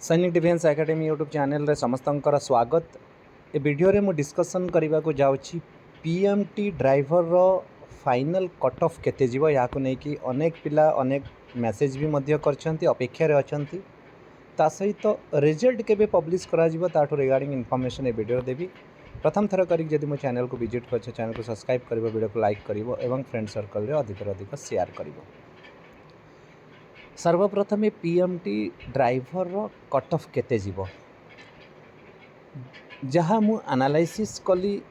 सैनिक defence academy YouTube channel रे समस्तंकर स्वागत। ए वीडियो रे मु डिस्कशन करने को जाऊँगी पीएमटी ड्राइवर रो फाइनल कट ऑफ केते जीवो या को नेकी अनेक पिला अनेक मेसेज भी मध्य करछंती अपेक्षा रे अछंती। ता सहित रिजल्ट केबे पब्लिश करा जीवो ताठो रिगार्डिंग इन्फॉर्मेशन ए वीडियो देबी। प्रथम थर करी जदि मो चैनल को विजिट करछ चैनल को सब्सक्राइब करिवो, वीडियो को लाइक करिवो एवं फ्रेंड सर्कल रे अधिक शेयर करिवो। सर्वप्रथम पीएमटी ड्राइवर रो कट ऑफ केते जीवो जहाँ मु एनालाइसिस कली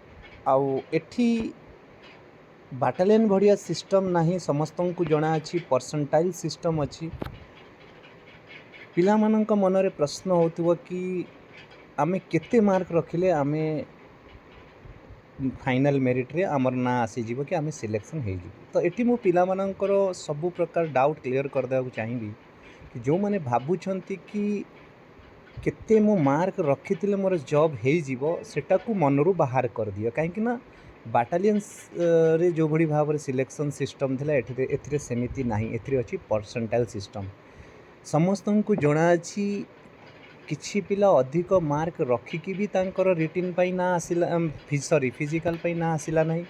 आउ एठी बाटालियन भड़िया सिस्टम नाही। समस्त को जना अछि परसेंटाइल सिस्टम अछि। पिला मानक मन रे प्रश्न होतुव कि आमे केते मार्क रखिले आमे फाइनल मेरिट रे आमर ना आसी जीवो कि आमे सिलेक्शन हे जीवो। तो एटी मु पिला मानकर सब प्रकार डाउट क्लियर कर देबा चाहिबी कि जो माने भाबुछंती कि केते मो मार्क रखिथिले मोर जॉब हे जीवो सेटा को मनरू बाहर कर दियो। काहे ना बाटालियंस रे जो भड़ी भाव रे सिलेक्शन सिस्टम थिला एथिरे सेमिति नाही। एथिरे अछि परसेंटाइल सिस्टम। समस्त को जणा अछि किछि पिला अधिक मार्क रखिकी भी तांकर रिटिन पाई ना आसिला सॉरी फिजिकल पाई ना आसिला नाही।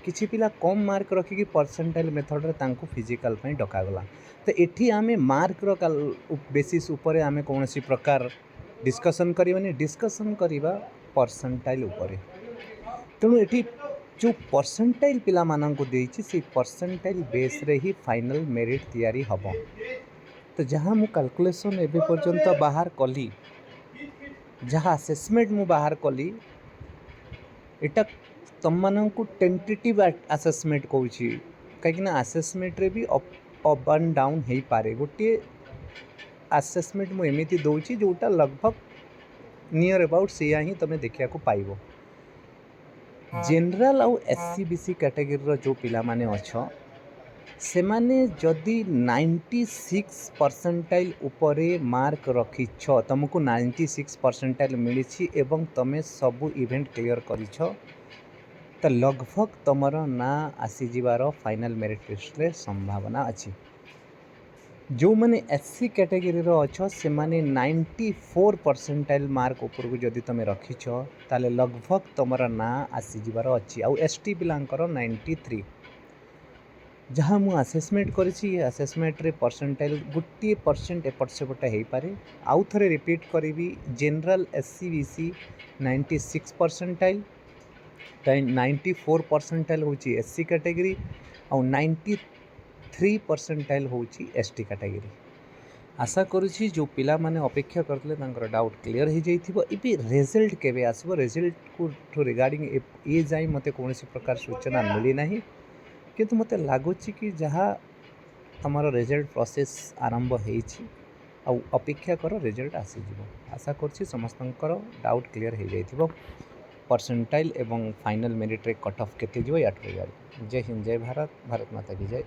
किछि पिला कम मार्क रखिकी परसेंटाइल मेथड रे तांको फिजिकल पाई डका गला। तो एठी आमे मार्क रो बेसिस ऊपर आमे कोनोसी प्रकार डिस्कशन करिवनी, डिस्कशन करिवा परसेंटाइल ऊपर। तेणु एठी जो परसेंटाइल पिला मानन को देछि से परसेंटाइल बेस रे ही फाइनल मेरिट तैयारी हबो। तो जहाँ मु कैलकुलेशन एबे पर्यंत बाहर कली, जहाँ असेसमेंट मु बाहर कली, एटा तुम मानन को टेंटेटिव असेसमेंट कहूछि। कहीं ना असेसमेंट रे भी अप एंड डाउन हो पारे। गोटे असेसमेंट मु एमिति दउछि जोटा लगभग नियर अबाउट सिया ही तमे देखिया को पाइबो। जनरल आउ एससीबीसी कैटेगरी रो जो पिला माने अछ से माने जदि 96 परसेंटाइल उपरे मार्क रखिछ, तुमको 96 परसेंटाइल मिली एवं तमे सबू इवेंट क्लियर करिछ, तो लगभग तुमर ना आसी जीवार फाइनल मेरिट लिस्ट रे संभावना अच्छी। जो मैंने एससी कैटेगरी रो अच्छो से माने 94 परसेंटाइल मार्क ऊपर को जदि तुम रखिछ ताले लगभग तुमर ना आसी जीवार अच्छी। आउ एसटी पिलांकर 93। जहाँ मु असेसमेंट करिछि असेसमेंट रे परसेंटाइल 1% एपट सेपट हो पारे। आउ थरे रिपीट करी जनरल एससीबीसी 96 परसेंटाइल, 94 परसेंटाइल होची एससी कैटेगरी आउ 93 परसेंटाइल होची एसटी कैटेगरी। आशा करुछि जो पिला माने अपेक्षा करले तांकर डाउट क्लियर हो जाइथिबो। इबे रिजल्ट केबे आसीबो, रिजल्ट को रिगार्डिंग ए जाई मते कोनोसी प्रकार सूचना मिली नाही। किंतु मते लागुछि कि जहाँ तमर रिजल्ट प्रोसेस आरंभ होइछि आउ अपेक्षा कर रिजल्ट आसी जीवो। आशा करछि समस्तंकर डाउट क्लियर हो जाइथिबो। परसेंटाइल एवं फाइनल मेरिट रे कट ऑफ केते जीवो याट जय हिंद, जय भारत, भारत माता की जय।